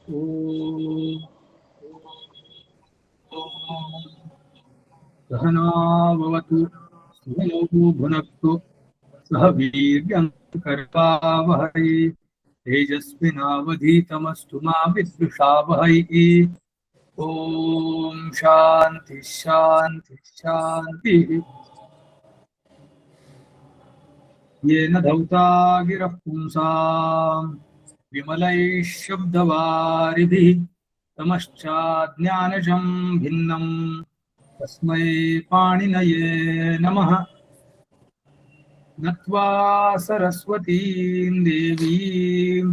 ओम सहना भवतु सहनौ भुनक्तु सह वीर्यं कर्वावहै तेजस्विनावधीतमस्तु मा विद्विषावहै। ओम शांति शांति शांति। येन धौता गिरः पुंसाम् विमलैः शब्दवारिभिः तमश्चाज्ञानजं भिन्नम् तस्मै पाणिनये नमः। नत्वा सरस्वतीं देवीं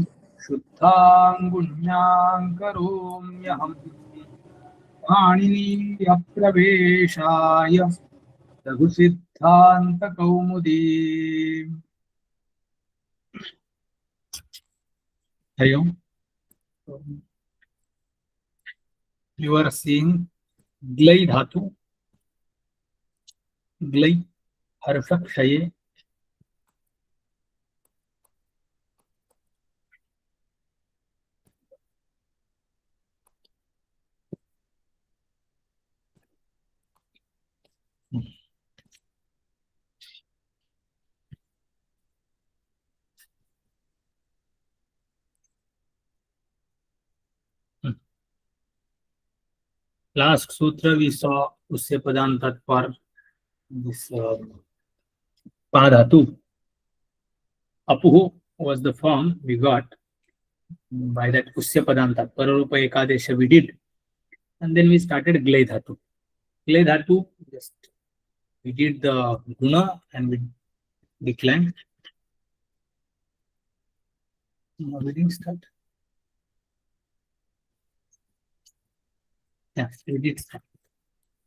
शुद्धां गुण्यां करोम्यहम् पाणिनीयप्रवेशाय लघुसिद्धान्तकौमुदी। हरि ओम। You are seeing ग्लै धातु, ग्लै हर्षक्षये last sutra we saw usya padantat for this padhatu. Apuhu was the form we got by that usya padantat. Pararupa ekadesha we did, and then we started glay dhatu. Glay dhatu, just we did the guna and we declined. Now we didn't start. Yeah, we did start.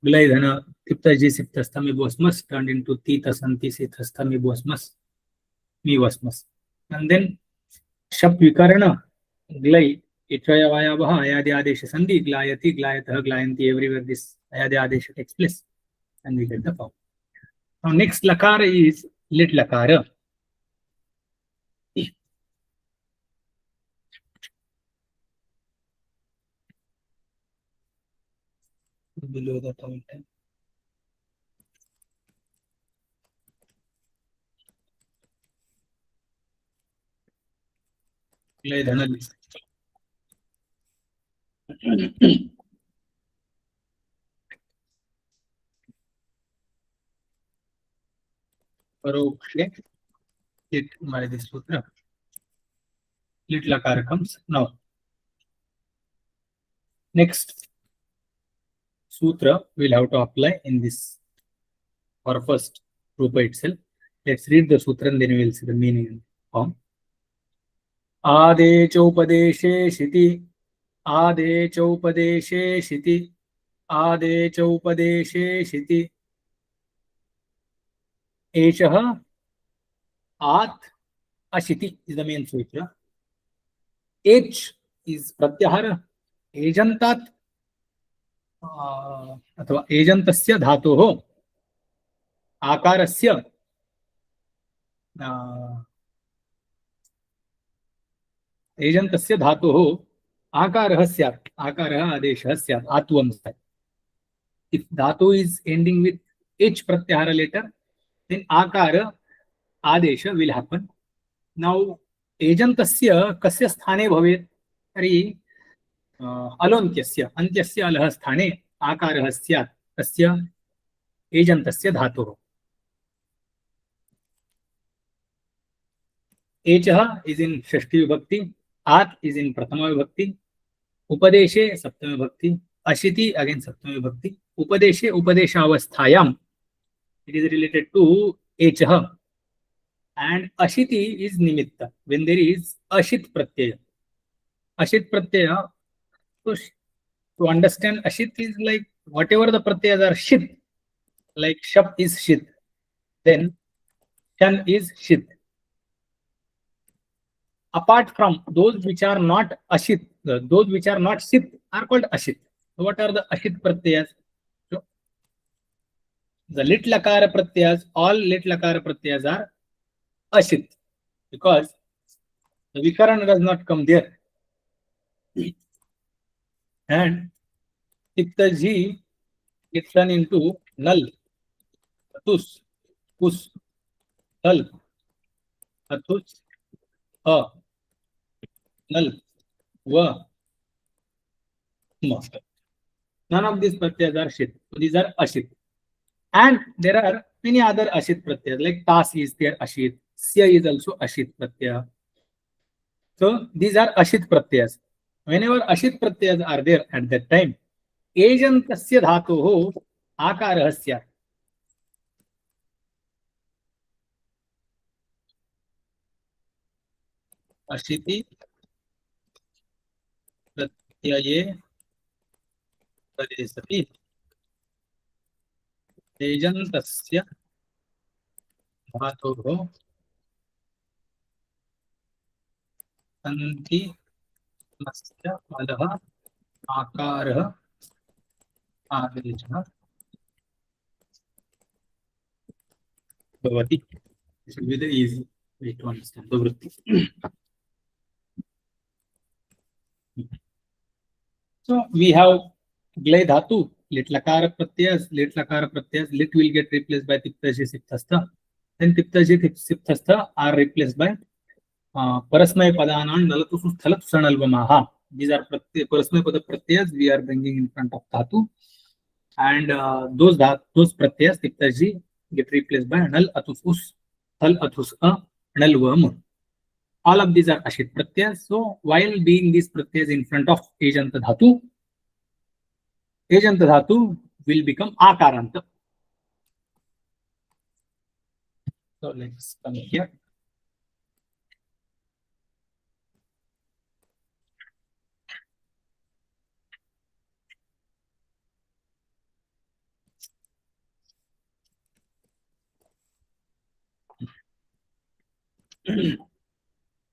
Glay dhana tiptaji siptastami bosmas turned into titasanti sithastami bosmas mi wasmas. And then shap vikarana glay itraya vayavaha ayadi adesha sandhi glayati glayatah glayanti. Everywhere this ayadi adesha takes place, and we get the form. Now next lakara is lit lakara. Below the point. Glay dhana parokshe lit by this sutra. Lit lakara comes now. Next sutra we'll have to apply in this for first rupa itself. Let's read the sutra and then we will see the meaning in form. आदे चौपदेशे शिति आदे चौपदेशे शिति आदे चौपदेशे शिति एषः आत् अशिति is the main sutra. H is pratyahara. एजन्तात् अथवा एजन्तस्य धातोः आकारस्य एजन्तस्य धातोः आकारः स्यात्. आकारः आदेशः स्यात्. आत्वं स्यात्. If dhatu is ending with H pratyahara letter, then akara adesha will happen. Now एजन्तस्य कस्य स्थाने भवेत्? तर्हि अलोन्त्यस्य अन्त्यस्य अलः स्थाने आकारः स्यात्. तस्य एजन्तस्य धातोः. एचः is in षष्ठी विभक्ति, आत् is in प्रथमा विभक्ति, उपदेशे सप्तमी विभक्ति, अशिति again सप्तमी विभक्ति. उपदेशे उपदेशावस्थायाम it is related to एचः, and ashiti is nimitta when there is ashit pratyaya. Ashit pratyaya, so to understand ashit is like whatever the pratyayas are shit, like shap is shit, then shan is shit. Apart from those which are not ashit, those which are not shit are called ashit. So what are the ashit pratyayas? So the lit lakara pratyayas, all lit lakara pratyayas are ashit, because the vikarana does not come there. and tiptaji gets turned into nal, atus, us, tal, atus, a, nal, va, ma. None of these pratyas are shit. So these are ashit. And there are many other ashit pratyas, like tas is there ashit, sya is also ashit pratyaya. So these are ashit pratyas. Whenever ashit pratyas are there at that time, एजन्तस्य धातोः आकारः स्यात्. अशिति प्रत्यये पदे सति एजन्तस्य धातोः अन्तिमस्य पदः आकारः आदेशः भवति. This will be the easy way to understand the vritti. So we have glay dhatu, lit lakara pratyas, lit will get replaced by tiptaji sipthastha. Then tiptaji sipthastha are replaced by parasmaya padanan nalatu sthalatu sanalvamaha. These are parasmaya pada pratyas we are bringing in front of dhatu, and those pratyas tiptaji get replaced by nal atus us, thal atus a, nal vam. All of these are ashit pratyas. So while being these pratyas in front of ejanta dhatu will become akaranta. So let's come here.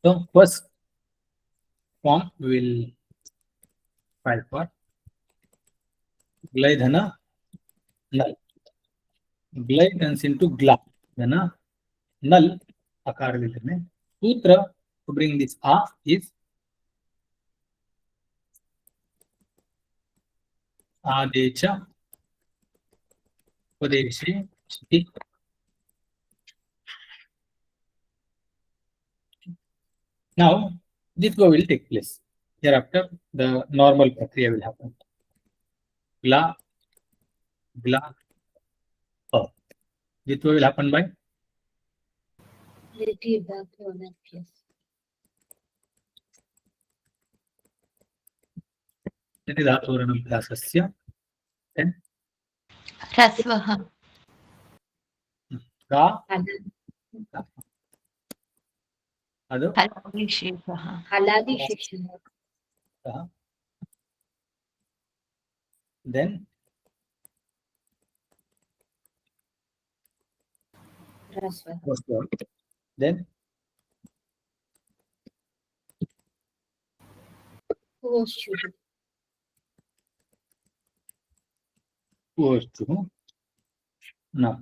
So first form we will file for glay dhana null. Glay turns into gla dhana null akar will remain. Sutra to bring this a is adecha upadeshe shiti. Now ditva will take place. Hereafter the normal prakriya will happen. Gla, gla, a. Ditva will happen by repeat that one and yes. Dhaturanam plasasya. Then Rasvaha. ga. Adu. Haladi Shishana. Then Rasvaha. Then Oshudu. Oshu. Now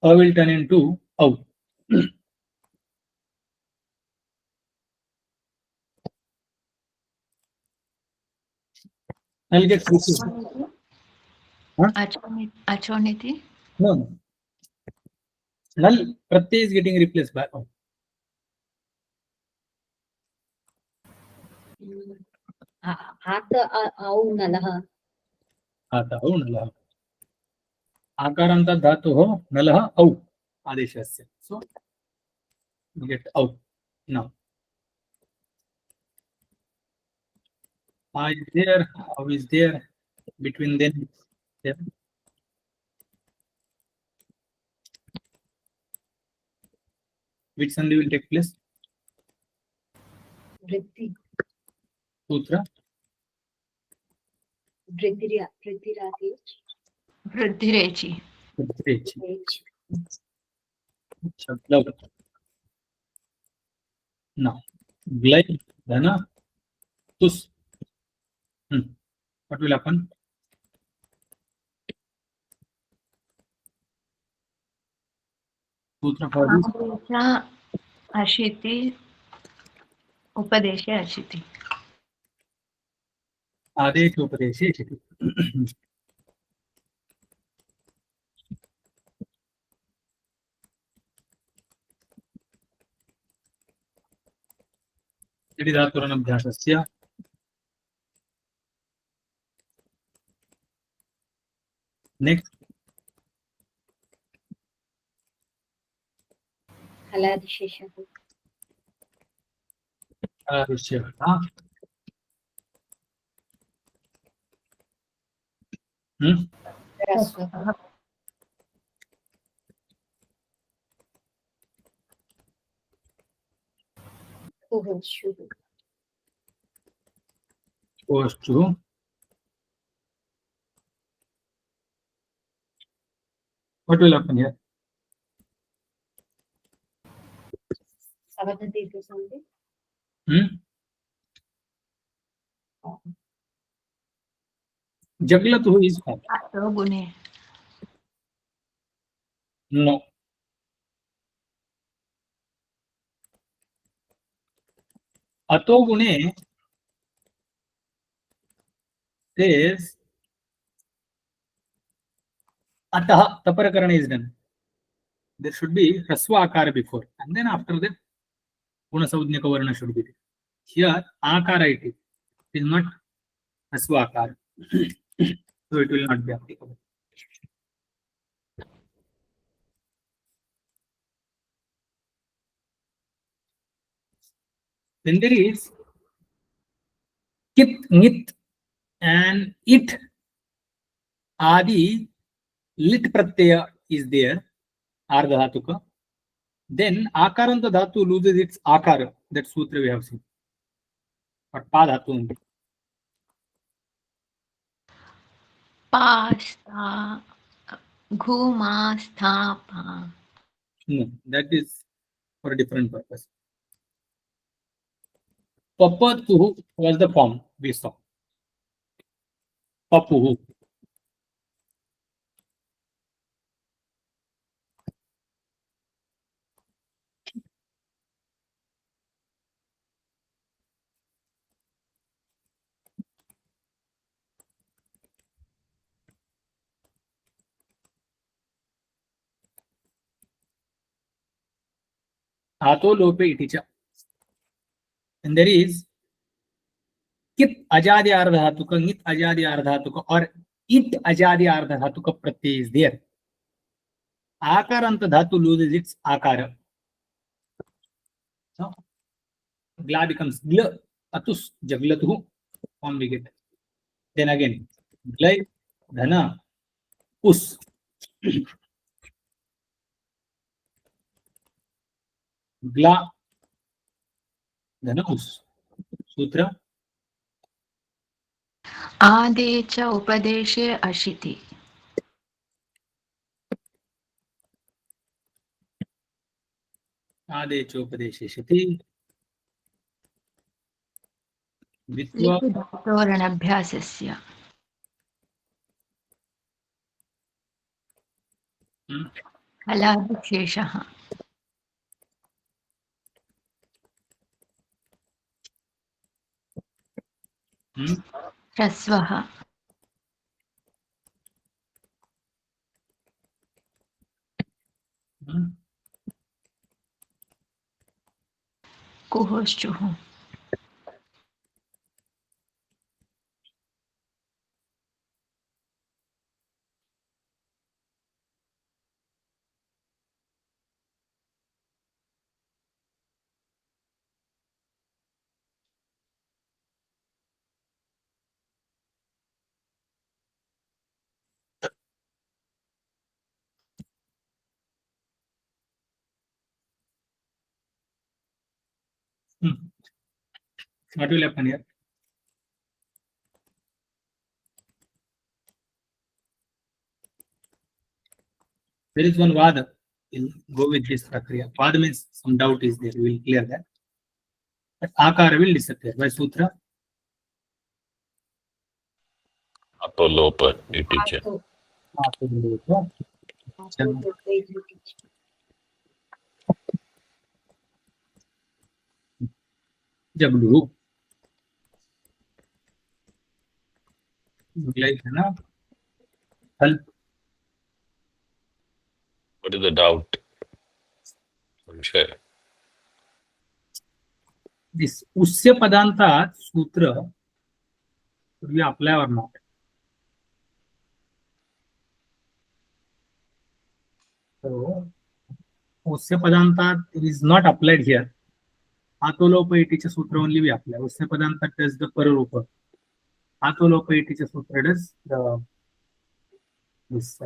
a will turn into out. I'll get Achoniti. no. Null pratyay is getting replaced by out. Ata au nalaha. Ata au nalaha. Akaranta dhatuho nalaha au adeshasya. So you get out. Now is there, how is there between them? There. Which sandhi will take place? Vritti. Sutra. Vridhirechi. Now glay dhana tus. What will happen? Sutra for this. आदेश अशिति उपदेशे अशिति आदेश उपदेशे शिति. इति धातुरनभ्यासस्य next हलादिशेषः आदिश्यः. ह्रस्वः कुहुश्चुः Kostu. What will happen here? सवददीर्घसन्धि Jaglatu is formed. अतो गुणे No. Ato gune says atah, the Prakaranam is done. There should be Hrasva Akara before, and then after that Guna Saudnyaka Varna should be there. Here Akara it is not Hrasva Akara. So it will not be applicable. Then there is Kit, Nit, and It. Adi lit pratyaya is there, Ardha Dhatuka. Then Akaranta Dhatu loses its Akara. That sutra we have seen. But Pa Dhatu only. पास्ता घूमास्थापा No, that is for a different purpose. Papatuhu was the form we saw. Papuhu. Ato lope iticha. And there is Kit ajadi ardhatuka, Nit ajadi ardhatuka, or It ajadi ardhatuka pratyay is there. Akaranta dhatu loses its akara. So Gla becomes Gla, Atus, Jaglatuhu, form we get. Then again, Glai, Dhana, Us. Gla, Dhana, Us. Sutra. आदे च उपदेशे अशिति Ade chopadeshe shiti. Vitva. धातोरणभ्यासस्य हलादिशेषः ह्रस्वः कुहुश्चुः What will happen here? There is one Vada. We'll go with this Prakriya. Vada means some doubt is there. We will clear that. But Akara will disappear. By Sutra? Ato lopa iticha. आतो Ato lopa. जगलू है ना हल What is the doubt? संशय. उस्य पदांतात सूत्र we apply or not. So उस्य पदांतात is not applied here. आतोलोपइतीचे सूत्र only we apply. उस्य पदांतात does the पररूप. आतोलोपइतीचे सूत्र does the this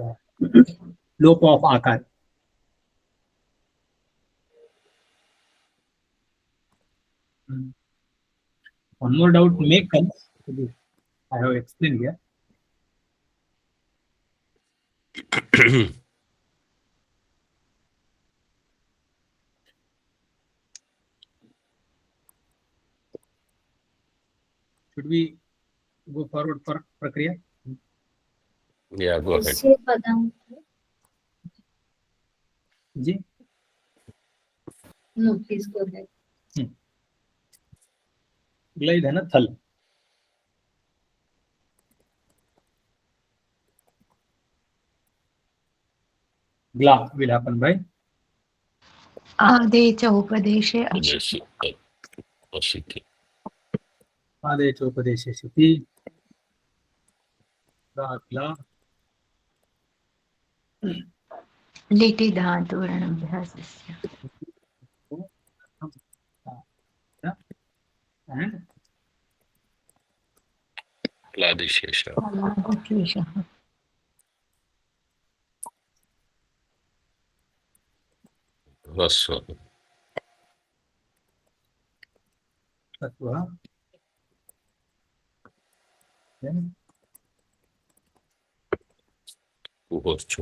लोप of आकार. One more doubt may come. I have explained here. Should we go forward for Prakriya? Yeah, go ahead. उस्य पदांत जी no please go ahead ग्लैद है ना थल ग्ला will happen by आदे च उपदेशे अशि उपदेशे अशिति. आदेश उपदेशे शिति ग्ला लिटि धातोरनभ्यासस्य and लादिशेष. अलादशेषः ह्रस्व. तत्व then कुहोश्चु.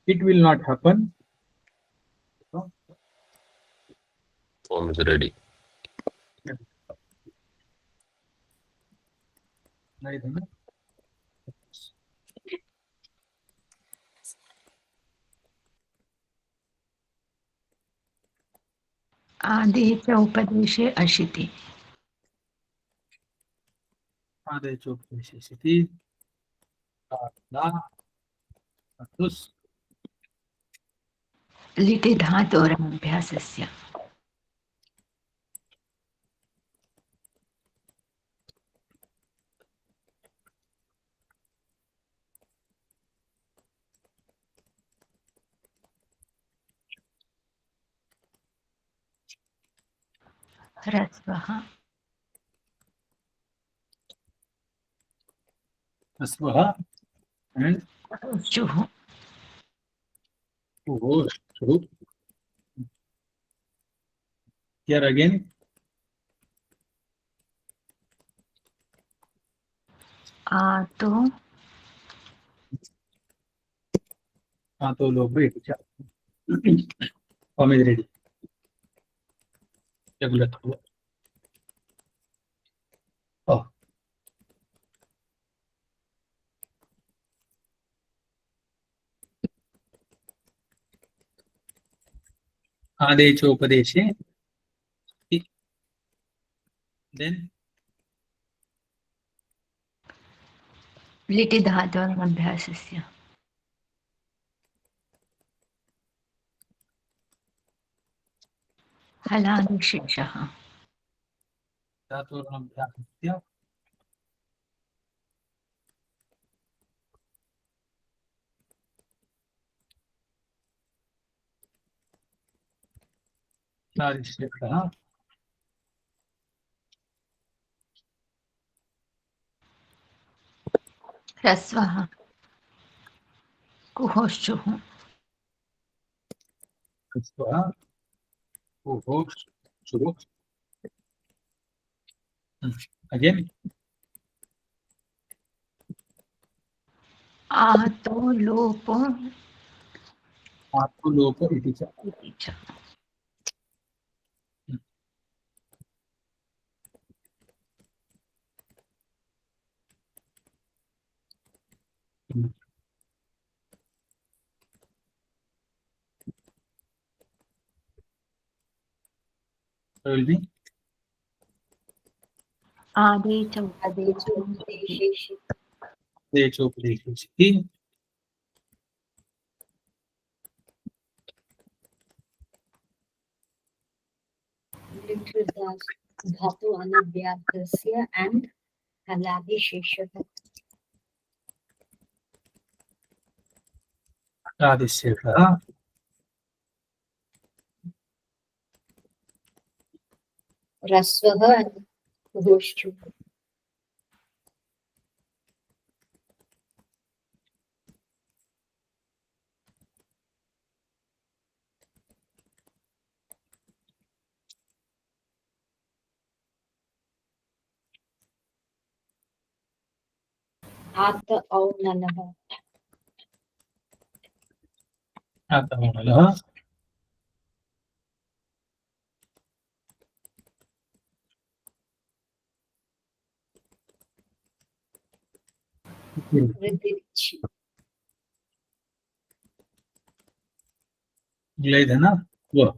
it will not happen. Form is ready. ग्लैद है ना आदे च उपदेशे अशिति आदेश उपदेशे शिति ग्ला तत्स लिटि धातोरनभ्यासस्य ह्रस्वः अस्वः and उच्चुः कुहोश्चु. Here again आतो आतोलोपइति form is ready. जगलत हुआ. Oh. आदेशोपदेशे then लिटि धातोरनभ्यासस्य हलादिशेषः धातोरनभ्यासस्य लादिशेषः ह्रस्वः कुहोश्चुः अस्वः कुहोश्चु. Again आतो लोपो आतोलोप इति च. इति च will be आदेश आदेशोपदेशेषु देशोपदेशे धातु अनभ्यासस्य and हलादिशेषः आदिशेषः ह्रस्वः and घोष्ठु आत औनलः आत्मनः वृद्धिच्छि ग्लेधन व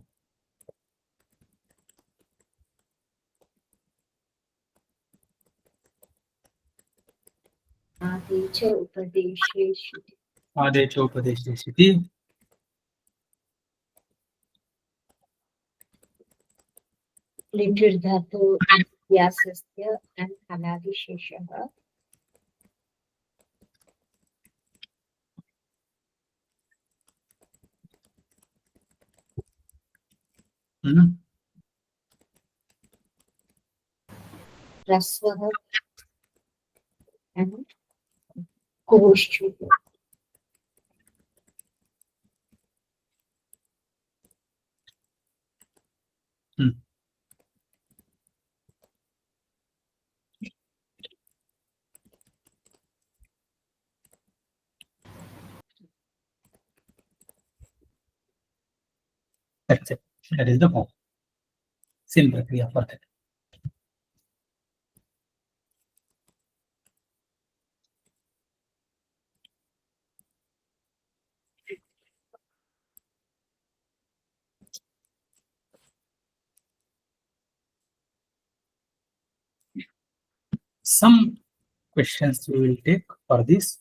आदेश उपदेशेषु आदेशोपदेशेषिति लिटिर्धातु अभ्यासस्य and हलादिशेषः ह्रस्वः and घोष्ठु That's it. That is the form. Simple Kriya for that. Some questions we will take for this.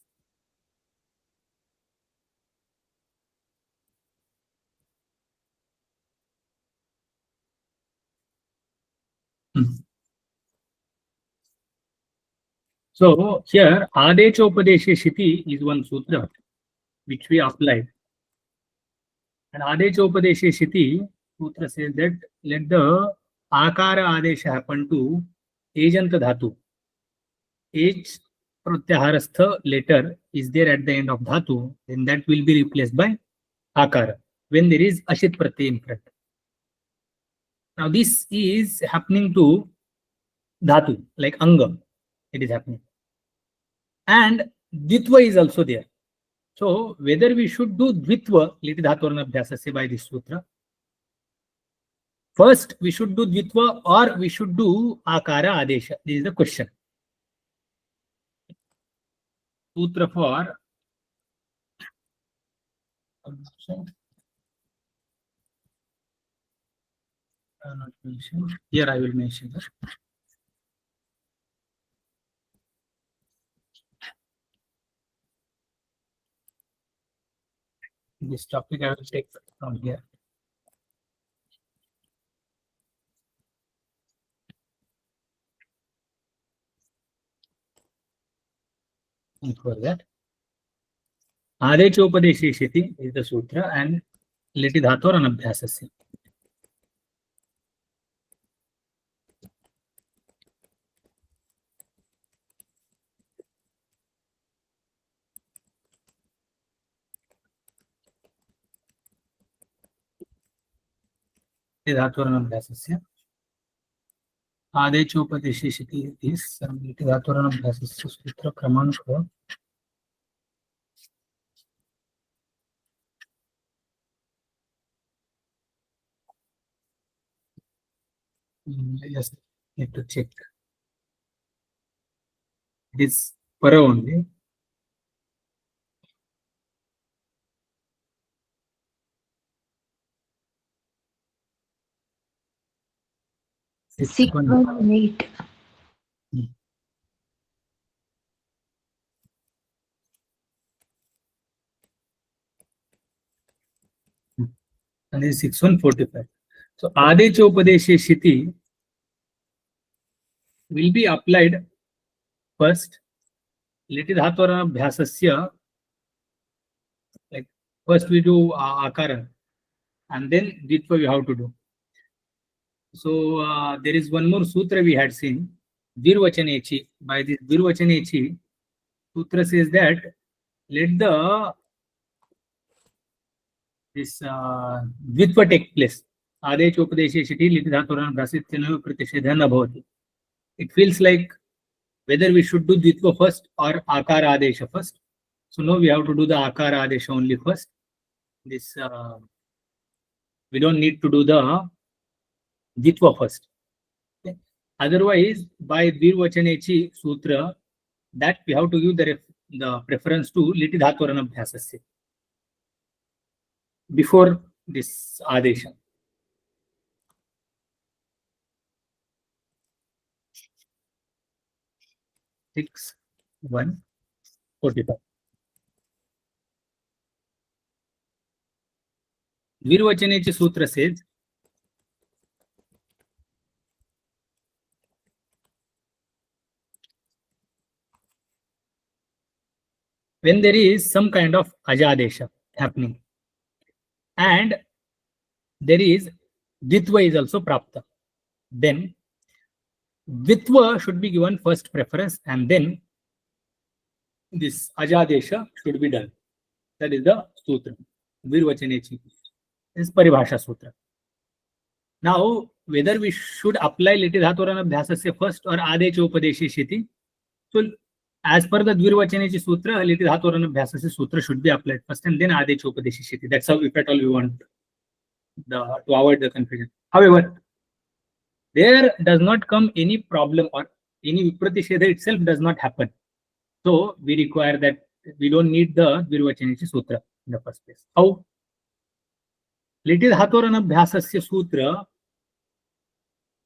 So here Adechopadeshe Shiti is one sutra which we applied. And Adechopadeshe Shiti sutra says that let the Akara Adesha happen to Ejanta Dhatu. Age Pratyaharastha letter is there at the end of Dhatu, then that will be replaced by Akara when there is Ashit Pratyay in front. Now this is happening to Dhatu, like Anga, it is happening. And Dvitva is also there. So whether we should do Dvitva, Liti Dhaturana Abhyasasya by this sutra, first we should do Dvitva or we should do Akara Adesha. This is the question. Sutra for not mention. Here I will mention that. This topic I will take from here. And for that, Adechopadeshe Shiti is the sutra and Liti Dhatur Anabhyasasya. Dhaturanabhyasasya. Adechopadeshe Shiti is Liti Dhaturanabhyasasya sutra Kramanka. Yes, need to check. It is para only. 618. And this is 6145. So Adecha Upadeshe Shiti will be applied first. Liti Dhaturana Bhyasasya, like first we do Akara and then Ditva we have to do. So there is one more sutra we had seen, Virvachanechi. By this Virvachanechi, sutra says that let this Ditva take place. Adecha Upadeshe Shiti Liti Dhaturana Bhyasasya Pratishedhana Bhavati. It feels like whether we should do Ditva first or Akara Adesha first. So now we have to do the Akara Adesha only first. This we don't need to do the Ditva first. Okay. Otherwise, by Virvachanechi Sutra, that we have to give the preference to Liti Dhaturana Bhyasasya before this Adesha. Six, 1, 45. Virvachanechi Sutra says, when there is some kind of Ajadesha happening and there is Ditva is also Prapta, then Ditva should be given first preference and then this Ajadesha should be done. That is the Sutra. Virvachanechi. This is Paribhasha Sutra. Now, whether we should apply Liti Dhaturana Bhyasasya first or Adecha Upadeshe Shiti. So, as per the Virvachanechi Sutra, Liti Dhaturana Bhyasasya Sutra should be applied first and then Adecha Upadeshe Shiti. That's how, if at all, we want to avoid the confusion. However, there does not come any problem or any Vipratishedha itself does not happen. So, we require that we don't need the Virvachanechi Sutra in the first place. How? Liti Dhaturana Bhyasasya Sutra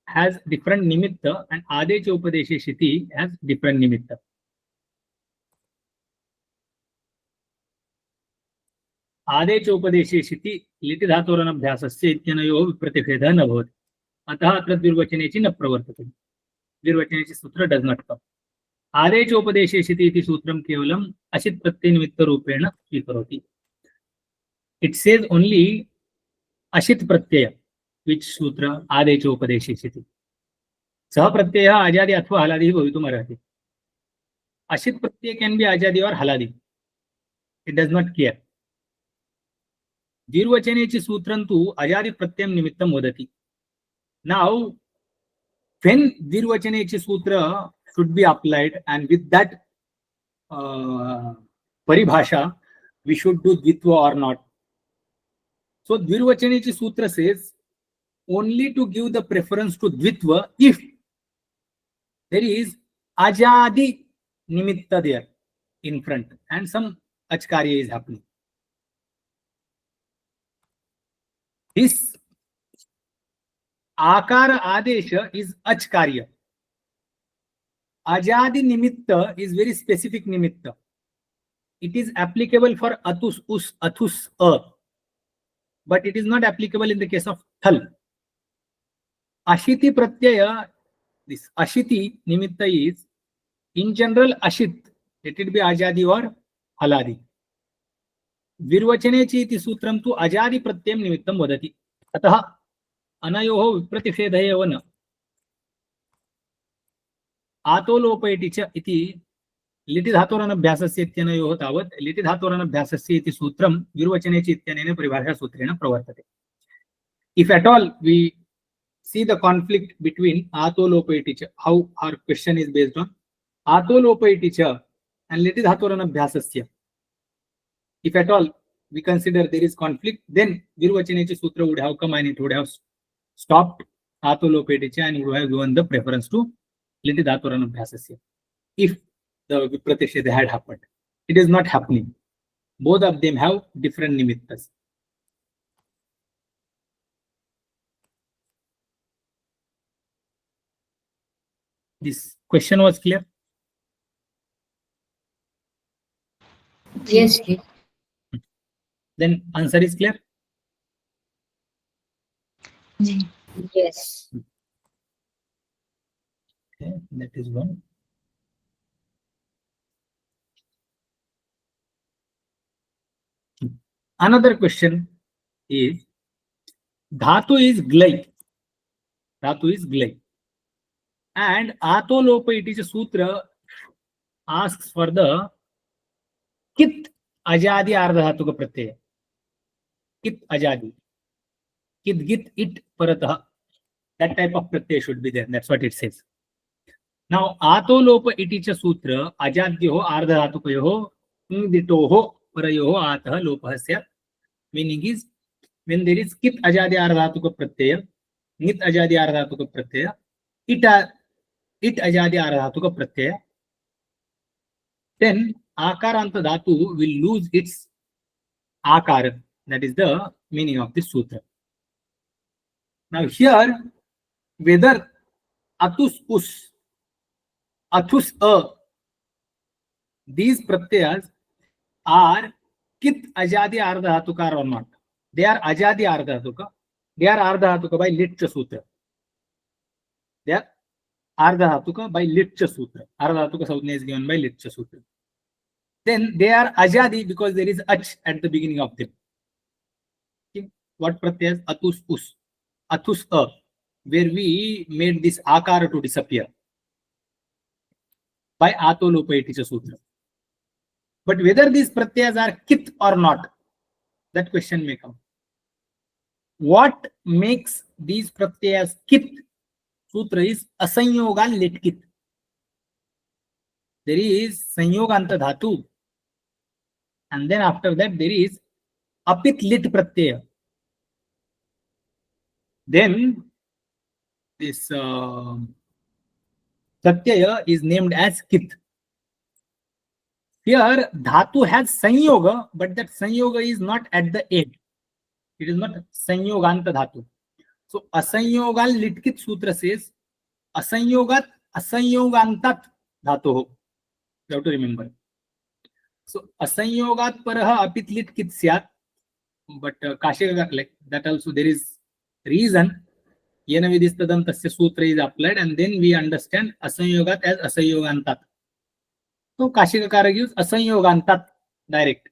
has different nimitta and Adecha Upadeshe Shiti has different nimitta. Adecha Upadeshe Shiti Liti Dhaturana Bhyasasya Ityanayoh Vipratifedha na bhavati. Ataha atra Virvachanechi na pravartate. Virvachanechi Sutra does not come. Adecha Upadeshe Shiti iti Sutram kevalam ashit pratyay nimitta rupena svikaroti. It says only Ashit Pratyaya, which Sutra? Adecha Upadeshe Shiti. Saha Pratyaya Ajadi athva haladi bhavitum arhati. Ashit Pratyaya can be Ajadi or haladi. It does not care. Virvachanechi Sutram tu Ajadi Pratyam Nimittam Vadati. Now, when Virvachanechi Sutra should be applied and with that Paribhasha, we should do Ditva or not. So, Virvachanechi Sutra says only to give the preference to Dvitva if there is Ajadi Nimitta there in front and some Achkarya is happening. This Akara Adesha is Achkarya. Ajadi Nimitta is very specific Nimitta. It is applicable for Atus, Us, Athus, but it is not applicable in the case of Thal. Ashiti Pratyaya, this Ashiti Nimitta is, in general, Ashit. Let it be Ajadi or Haladi. Virvachanechi iti Sutram tu Ajadi Pratyam Nimittam Vadati. Ataha Anayoho Vipratifedhaya na. Atolopayati cha iti Liti Dhaturana Bhyasasya ityanayoh tavat Liti Dhaturana Bhyasasya iti Sutram Virvachanechi ityanena Paribhasha Sutrena pravartate. If at all we see the conflict between Atolopayati cha, how our question is based on Atolopayati cha and Liti Dhaturana Bhyasasya. If at all we consider there is conflict, then Virvachanechi Sutra would have come and it would have stopped Atolopayati cha and would have given the preference to Liti Dhaturana Bhyasasya. If the Vipratishedha had happened. It is not happening. Both of them have different nimittas. This question was clear? Yes, ji. Then answer is clear? Ji. Yes. Okay, that is one. Another question is dhatu is glai. Dhatu is glai. And atolopa, it is a sutra, asks for the kit ajadi ardhatuka pratyaya. Kit ajadi. Kit git it paratah. That type of pratyaya should be there. That's what it says. Now atolopa it is a sutra ajadyoho ardhatukayoho ditoho parayoho atah lopahasya. Meaning is when there is kit ajadi ardhatuka pratyaya, nit ajadi ardhatuka pratyaya, it ajadi ardhatuka pratyaya, then akaranta dhatu will lose its akara. That is the meaning of this sutra. Now here, whether atus us, athus a, these pratyas are kit ajadi ardhatuka or not. They are ajadi ardhatuka. They are ardhatuka by litcha sutra. They are ardhatuka by litcha sutra. Ardhatuka saudhya is given by litcha sutra. Then they are ajadi because there is ach at the beginning of them. Okay. What pratyas? Atus us, athus a, where we made this akara to disappear by atolopa it is a sutra. But whether these pratyas are kit or not, that question may come. What makes these pratyas kit? Sutra is asanyoga litkit. There is sanyoganta dhatu, and then after that there is apit lit pratyaya. Then this pratyaya is named as kit. Here dhatu has sanyoga, but that sanyoga is not at the end. It is not sanyoganta dhatu. So asanyogal litkit sutra says asanyogat asanyogantat dhatu. You have to remember. So asanyogat paraha apit litkit syat, but kashika, like that also there is reason. Yena vidistadam tasya sutra is applied, and then we understand asanyogat as asanyogantat. So kashikakara gives asanyogantat direct.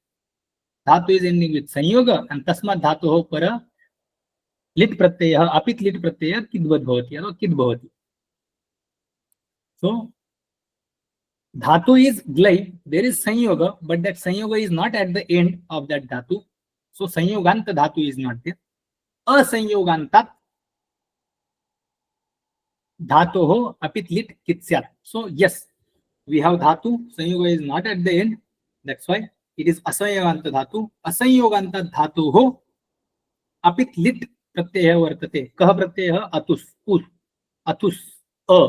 Dhatu is ending with sanyoga, and tasmat dhatu para lit pratyaya, apit lit pratyaya kidvad bhavati or kid bhavati. So dhatu is glai, there is sanyoga, but that sanyoga is not at the end of that dhatu. So sanyoganta dhatu is not there. Asanyogantat dhatoho apit lit kitsyat. So yes, we have dhatu, sanyoga is not at the end. That's why it is asanyoganta dhatu. Asanyoganta dhatoho apit lit pratyaya vartate. Kah pratyaya atus, us, atus, a.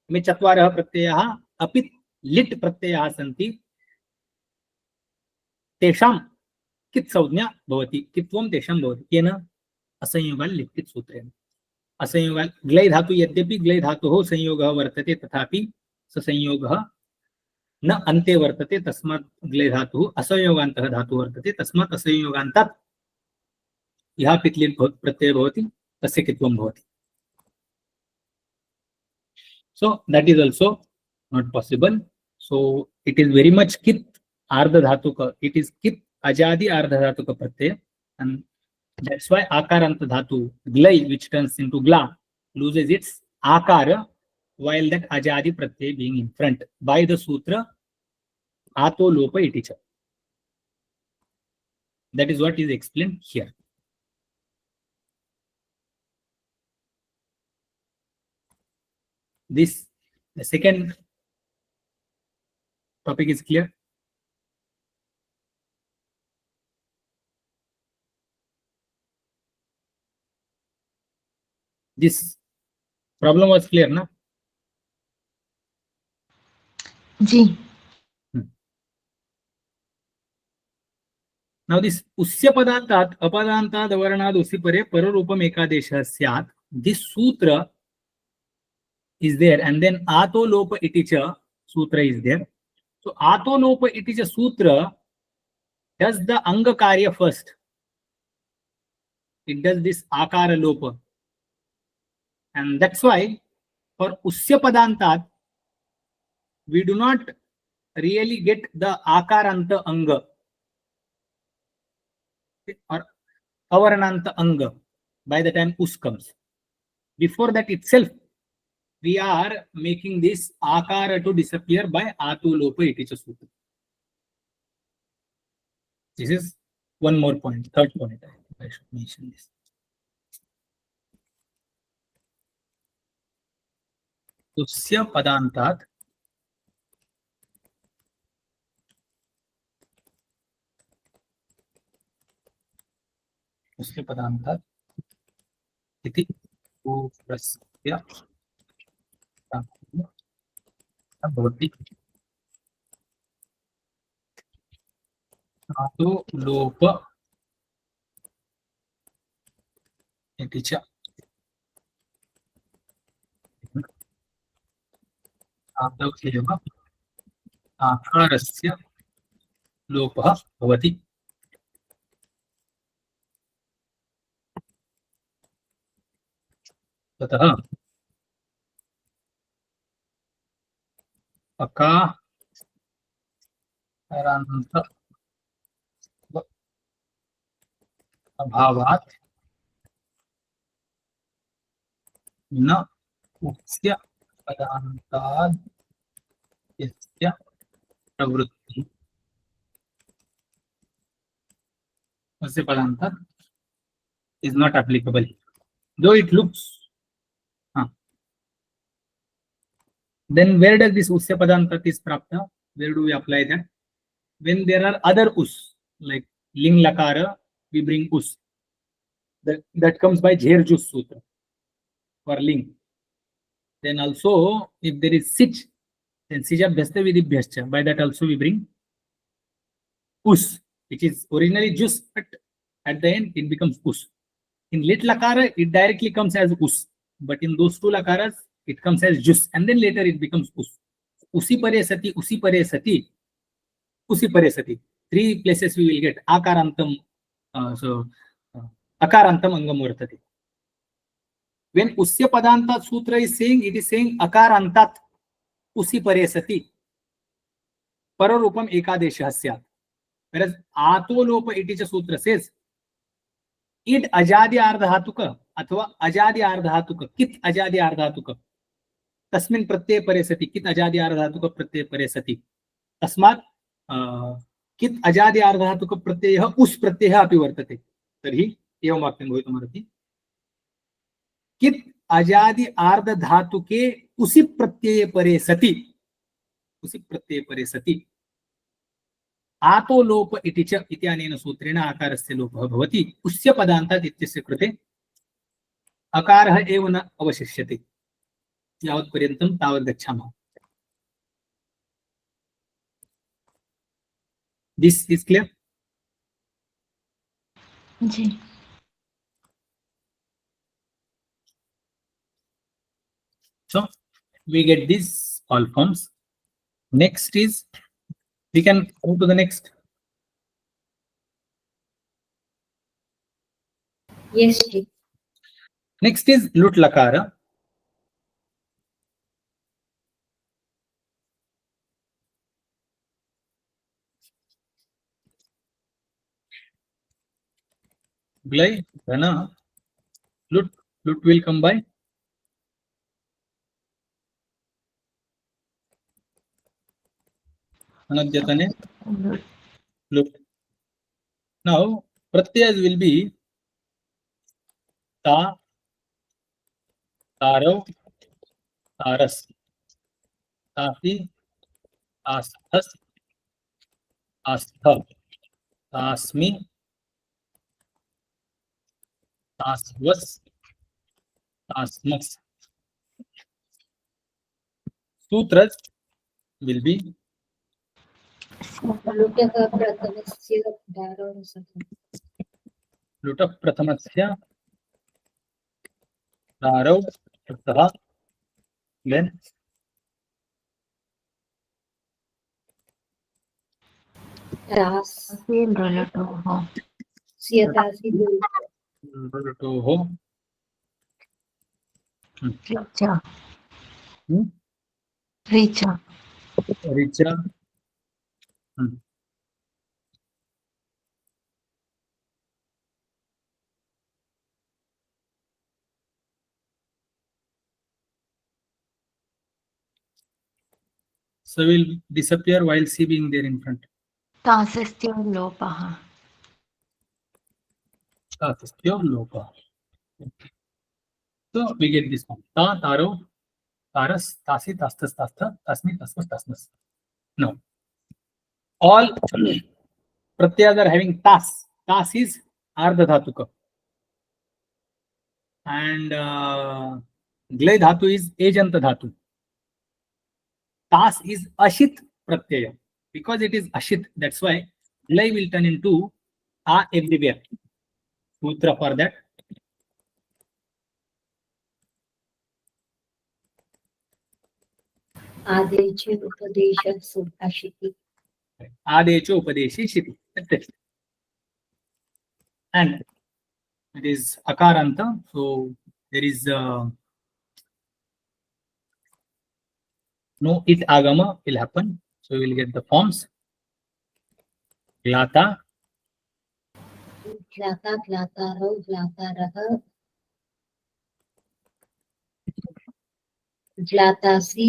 Me chatvarah pratyaya apit lit pratyaya santi. Tesham kit saudhnya bhavati. Kitvam tesham bhavati. Kena asanyyogal litkit sutrena. असंयोगाल ग्लय धातु यद्यपि ग्लय धातु हो संयोग वर्तते तथापि स संयोग न अन्ते वर्तते तस्मात् ग्लय धातु असंयोगांत धातु वर्तते तस्मात् असंयोगांतात् यह पितलिन प्रत्यय भवति तस्य कित्वं भवति. So that is also not possible. So it is very much kit ardha dhatuka. It is kit ajadi ardha dhatuka pratyaya, and that's why akaranta dhatu glai, which turns into gla, loses its akara, while that ajadi pratyay being in front by the sutra ato lopa iticha. That is what is explained here. This, the second topic is clear. This problem was clear, na? Ji. Now this usya padantat apadantad avarnad usipare pararupam ekadesha syat. This sutra is there, and then ato lopa iti cha sutra is there. So ato lopa iti cha sutra does the anga karya first. It does this akara lopa, and that's why for usya padantat we do not really get the akaranta anga or avarnanta anga by the time us comes. Before that itself, we are making this akara to disappear by atu lopa iti cha sutra. This is one more point, third point. I should mention this. Usya padantat उसके पदांतात इति उप्रस्य भवति धातु लोप इति च धातौ एव आकारस्य लोपः भवति. ततः अकारान्त अभावात् न उस्य पदान्ताद् यस्य प्रवृत्तिः. उस्य पदान्तात् is not applicable, though it looks. Then where does this usya padantat is prapta? Where do we apply that? When there are other us, like ling lakara, we bring us. That comes by Jherjus sutra for ling. Then also, if there is sich, then sijabhyasta vidibhyascha. By that also we bring us, which is originally jus, but at the end it becomes us. In lit lakara, it directly comes as us, but in those two lakaras, it comes as jus, and then later it becomes us. Usi pare sati, usi pare sati, usi pare sati. Three places we will get akarantam. Akarantam angam vartati. When usya padanta sutra is saying, it is saying akarantat usi pare sati pararupam ekadeshah syat. Whereas atolopa iti cha sutra says id ajadi ardhatuka अथवा अजादि आर्धातुक कित अजादि आर्धातुक तस्मिन् प्रत्यय परे सति कित अजादि आर्धातुक प्रत्यय परे सति तस्मात् कित अजादि आर्धातुक प्रत्ययः उस् प्रत्ययः अपि वर्तते. तर्हि एवं वाक्यं भवितुमर्हति कित अजादि आर्धधातुके उसी प्रत्यये परे सति, उसी प्रत्यये परे सति आतो लोप इति च इत्यनेन सूत्रेण आकारस्य लोपः भवति. उस्य पदान्तात् इत्यस्य कृते अकारः एव न अवशिष्यते. यावत् पर्यन्तं तावत् गच्छामः. This is clear? Ji. So we get these all forms. Next is, we can move to the next. Yes, ji. Next is lut lakara. Glai, dhana, lut will come by anadyatane lut. Now pratyas will be ta, tarav, taras, tati, asthas, astha, tasmi, tasvas, tasmas. Sutras will be लुटः प्रथमस्य दारोरसः. लुटः प्रथमस्य दारौ अर्थः Then Tas Sindroloto. स्यतासि to ho. Richa. Hmm? Richa. Richa. Hmm. So will disappear while C being there in front. Tasastyo lopaha. Tasastyo lopa. So we get this one. Ta, taro, taras, tasi, tastas, tastha, tasmi, tasmas, tasmas. No. All pratyas are having tas. Tas is ardha dhatuka. And glay dhatu is ejanta dhatu. Tas is ashit pratyaya. Because it is ashit, that's why glay will turn into a everywhere. Sutra for that. आदेचे उपदेशः सुभाषिति Adecho upadeshi shiti. That's it. And it is akaranta. So there is no it agama will happen. So we will get the forms. Glata, ग्लाता ग्लातारौ ग्लातारः ग्लातासि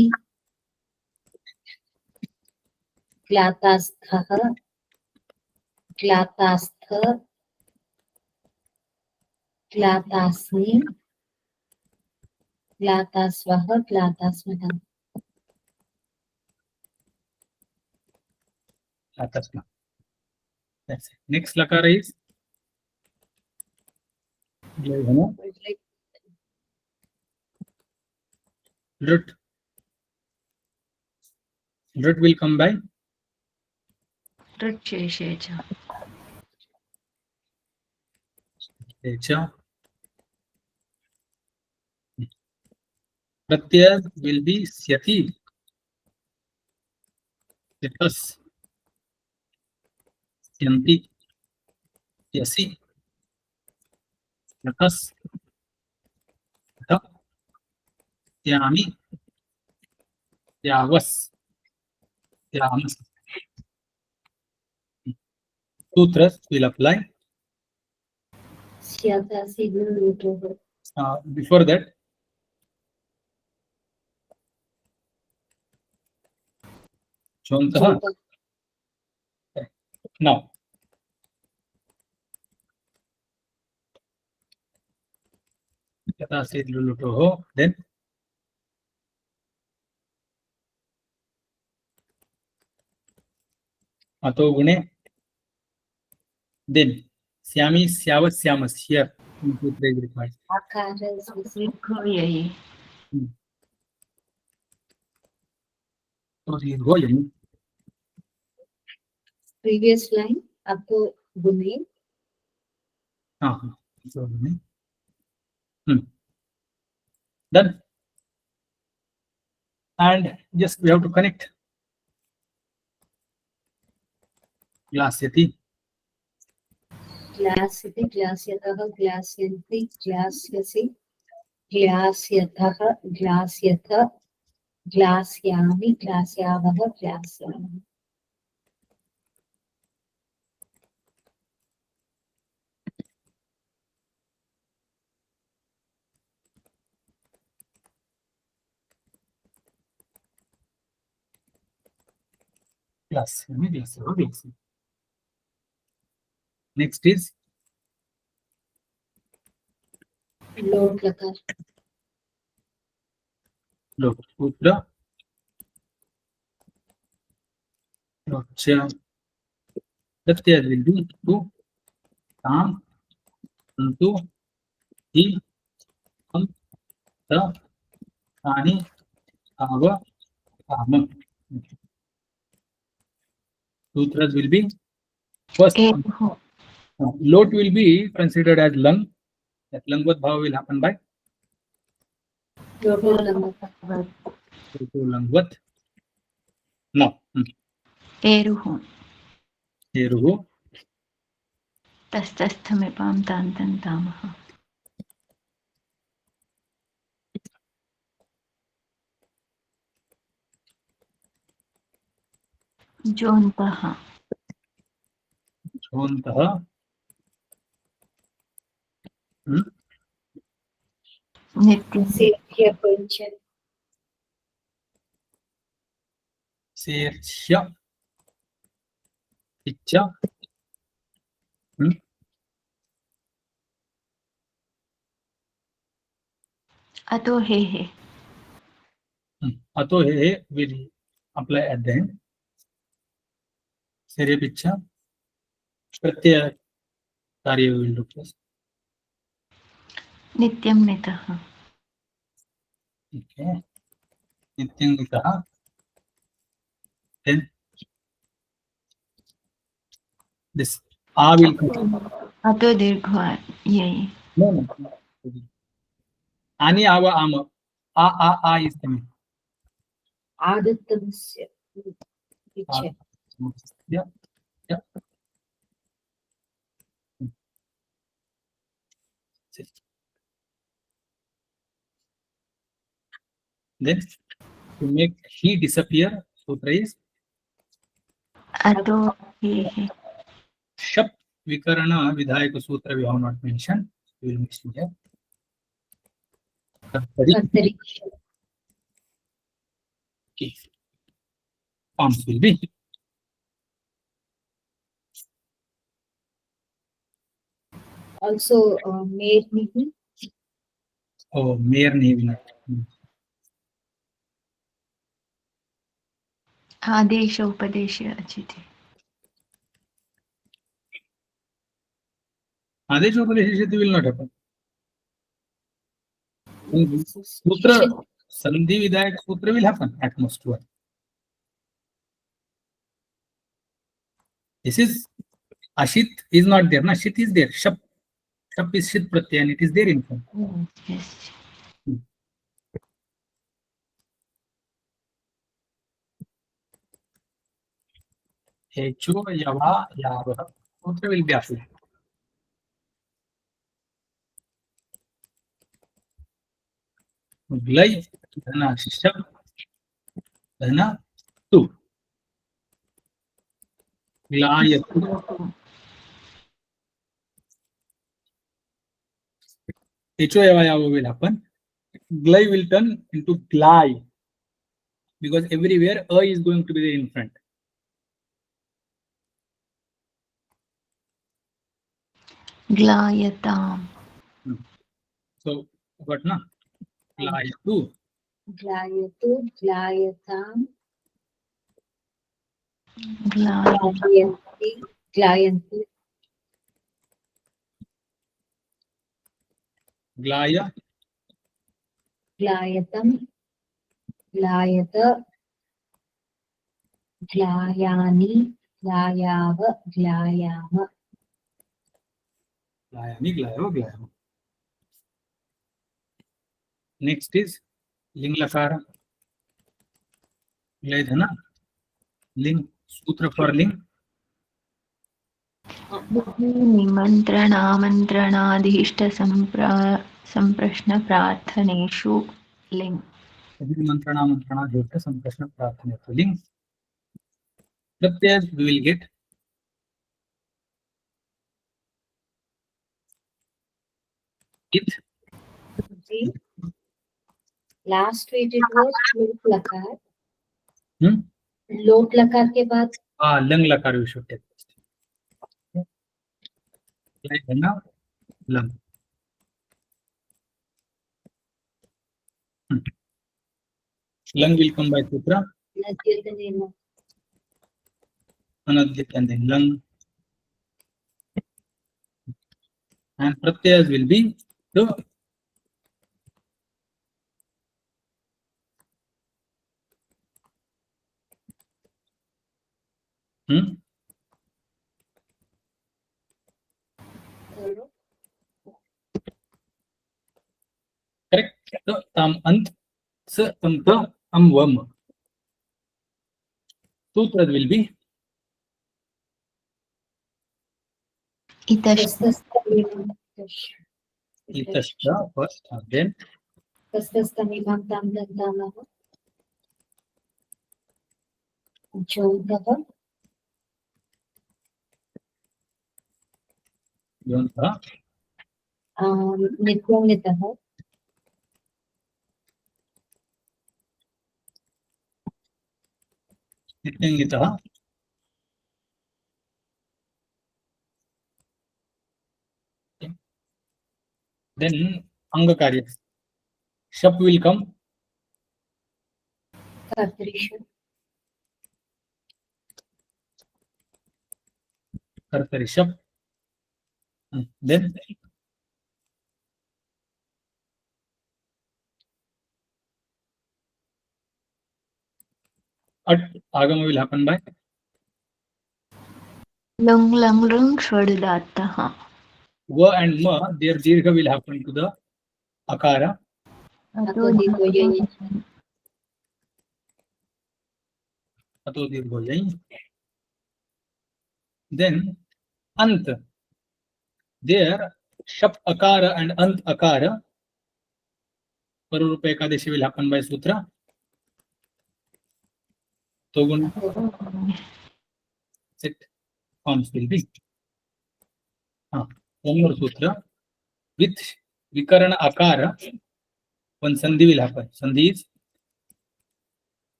ग्लातास्थः ग्लातास्थ ग्लातास्मि ग्लातास्वः ग्लातास्मः latasma. That's it. Next lakara is Rut. Rut will come by Rutcheshecha. Echa. Pratyaya will be syati. Yatas. Yanti. Yasi. Yatas. Yata. Yami. Yavas. Yamas. Sutras will apply. स्यतासि गुरुतोः Before that, Chontaha. Now, Yata Sid Lulutoho, then Ato Gune, then Syami Syavas Syamas here. Sutra is required. आकारस्य Rikoyayi. So he is going. previous line आपको गुणे So, done. And just we have to connect. Glasyati. ग्लास्यति ग्लास्यतः ग्लास्यन्ति ग्लास्यसि ग्लास्यतः ग्लास्यथ ग्लास्यामि ग्लास्यावः ग्लास्यामः Glasyami, glasyava, glasyami. Next is लोट लकार Lok. Sutra. Lokcha. Pratyaya will be to, tam, tantu, hi, am, ta, tani, ava, kamam. Sutras will be first. Eho. Lot will be considered as lung. That langvat bhava will happen by लोटोलङ्गः लोटोलङ्गवत् न एरुः एरुः तस्तस्थमिपां तान्तं तामः जोन्तः झोन्तः नित्यं सेभ्यपञ्चन् सेर्ष्य इच्छ अतो हे अतो हे will apply at the end. सेरेपिच्छा प्रत्यय कार्य will do plus. नित्यं नितः Okay. नित्यं नितः. Then this a will come. अतो दीर्घो ययि No. Ani ava am. A is coming. आदत्तमस्य इच्छे Yeah. Yeah. Then to make he disappear, sutra is अतो हे shap vikarana vidhayaka sutra we have not mentioned. We will mention here. Kartari. कर्तरि Okay. Forms will be also मेर्निः mere name. आदेश उपदेश अचिति Adesh Upadeshishati will not happen. Sutra Sandhi Vidayak Sutra will happen at most one. This is Ashit is not there. Na Shit is there. Shap is Shit Pratyay and it is there in form. yes Hecho Yava Yava. Sutra will be Ashit. Glay Dhana Shap Dhana Tu. Glayatu. Hecho Yava Yava will happen. Glay will turn into Glay. Because everywhere A is going to be there in front. ग्लायताम् So, what na? Glayatu. ग्लायतु ग्लायतां ग्लाय ग्लायन्ति ग्लायन्ति Glaya. ग्लायतं ग्लायत ग्लायानि ग्लायाव ग्लायाम Glayani, Glayo, Glayam. Next is Ling Lakara. Glaydhana. Ling. Sutra for Ling. निमन्त्रणामन्त्रणाधीष्ट सम्प्रश्न प्रार्थनेषु लिङ् Mantrana Mantrana Dhutta Samprashna Prarthana. Ling. Pratyay we will get it. जी last week it was लोट लकार लोट लकार के बाद Lang Lakara we should take. Glaydhana. Lang. Lang will come by Sutra. नद्यतनेन Anadhyat and then Lang. And Pratyayas will be the करो correct. So tam ant sa tam ta am vam. Sutra will be Itashta. तस्तस्तमिमं itashta first, and then तस्तस्तमिमं तं दन्तामः जोधः yonta, नित्यमितः nityangita, then angakarya. Shap will come, कर्तरिषु kartari shap, then at agama will happen by Lung lang lung shvadudattaha. va and ma, their dirgha will happen to the akara. Ato Ato dirgho yai. Then ant, there shap akara and ant akara, parurupa ekadashi will happen by sutra. Togun set forms will be one more sutra with vikarana akara. One sandhi will happen. Sandhi is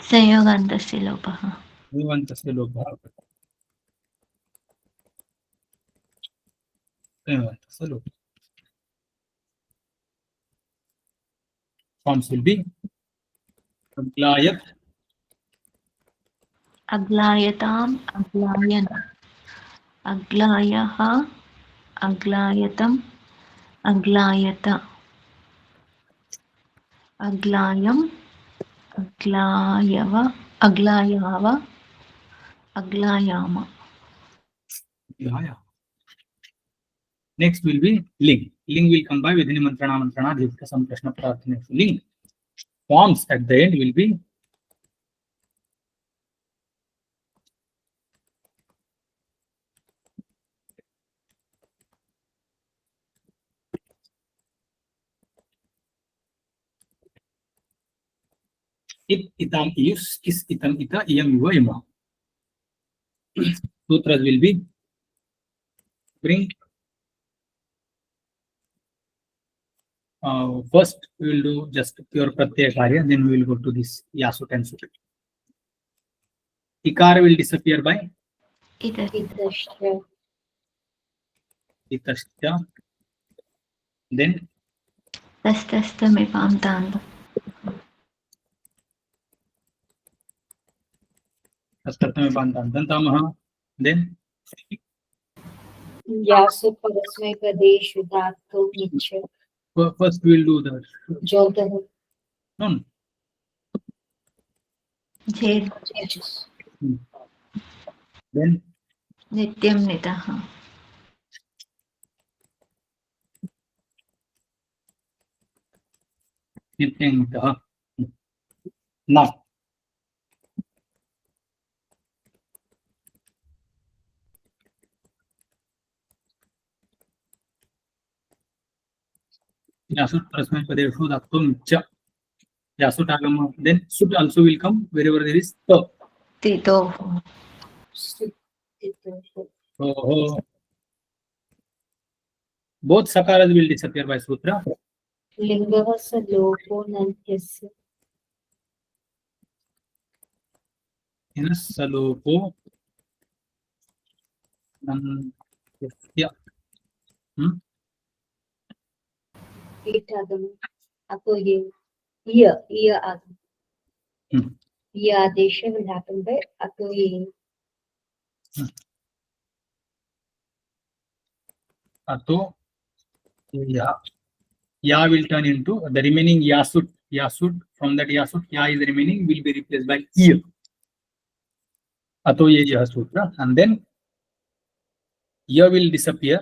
संयोगान्तस्य लोपः. Nivantasya lobha. Nivantasya lobha. Forms will be aglayat, अग्लायताम् अग्लायन अग्लायः अग्लायतम् अग्लायत अग्लायम् अग्लायव अग्लायाव अग्लायाम. aglaya. Next will be ling. Ling will come by within mantrana mantrana dhyukta samprashna prarthana. Ling forms at the end will be it itam ius, is itam ita, iyam yuva ima. Sutras will be bring. First we will do just pure pratyaya karya, then we will go to this yasut and sut. Ikara will disappear by इतश्च itascha. Then तस्तस्तमिपां तान्त astatame bantantantamah. Then यासु परस्मैपदेषु धातु निच्च first we will do the जोधः no. झेर् Then नित्यं नितः nityangitah. Now yasut parasmay padeshu dhatum cha. Yasut agama. Then sut also will come wherever there is ta. तितोः So both sakaras will disappear by sutra. लिङ्गः स लोपो नन्त्यस्य Salopo nandya. ईटागमः अतो ये आगमः ये आदेश will happen by अतो ये Ato ya. Ya will turn into the remaining yasut. Yasut, from that yasut, ya is remaining, will be replaced by ya. Ato ye sutra. And then ya will disappear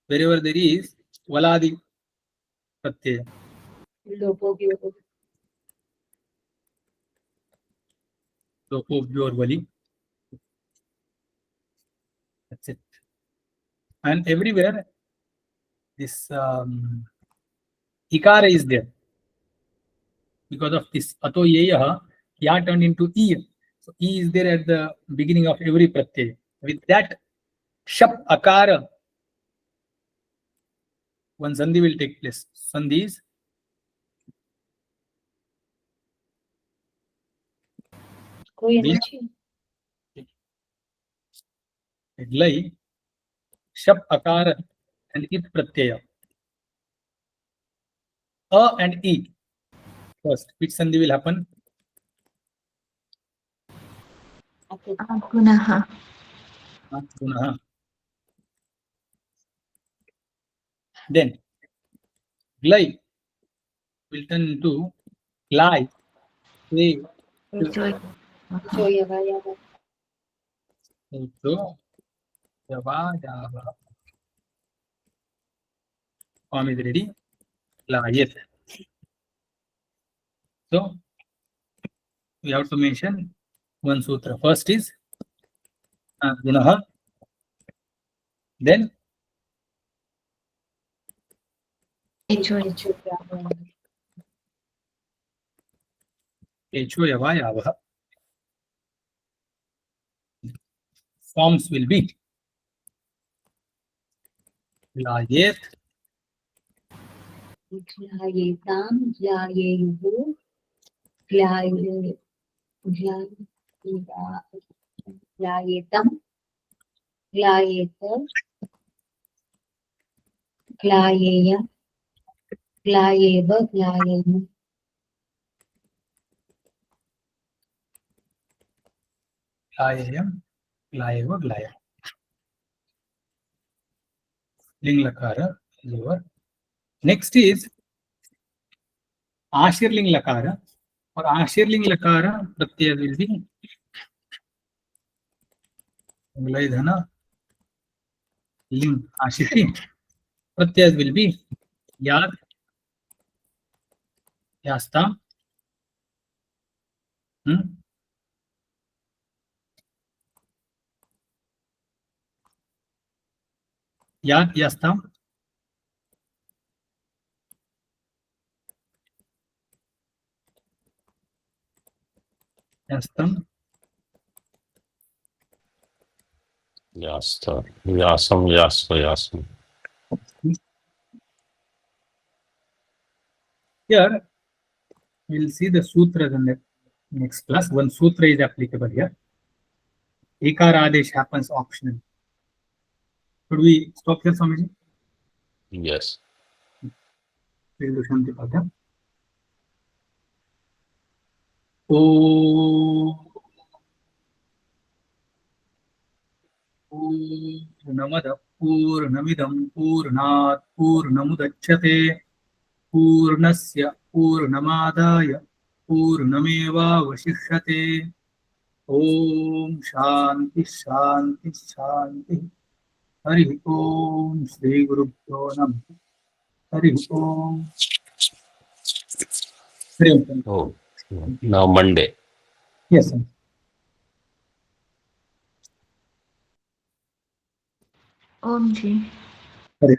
wherever there is valadi pratyaya. Lopobyogo. Lopobyorvali. That's it. And everywhere this ikara is there. Because of this ato yeya, ya turned into e. So e is there at the beginning of every pratyaya. With that shap akara, one sandhi will take place. Sandhi is कोई Be- अच्छी Idlai, shap akara and it pratyaya. A and e. First, which sandhi will happen? Agunah. Punah. Then glai will turn into glai. Enjoy. जो यवा यवा So, yava, yava. Form is ready. Layet. So, we have to mention one sutra. First is gunaha. Then Enjoy. echo yava yava. Forms will be layet, ग्लायेताम ग्लायेयुः ग्लाये ग्लायेतम ग्लायेत ग्लायेय ग्लायेव ग्लायेम glayayam, glayeva, glaya. Ling lakara is over. Next is Ashirling lakara. For Ashirling lakara, pratyaya will be Glai dhana ling Ashiri. Pratyaya will be Yad, Yastam, Yad, Yastam, Yastam, Yasta. Yasam, yasva, yasam. Here we will see the sutras in the next class. One sutra is applicable here. Ekara adesh happens optional. Should we stop here, Swamiji? Yes. We will do Shanti Patha. Om Purnamada Purnamidam Purnat Purnamudachyate Purnasya Purnamadaya Purnameva Vashishyate. Om Shanti Shanti Shanti. Hari Om Shri Gurubhyo Namah. Hari Om. Hari Om. Oh, now Monday. Yes, sir. Om Ji. Hari.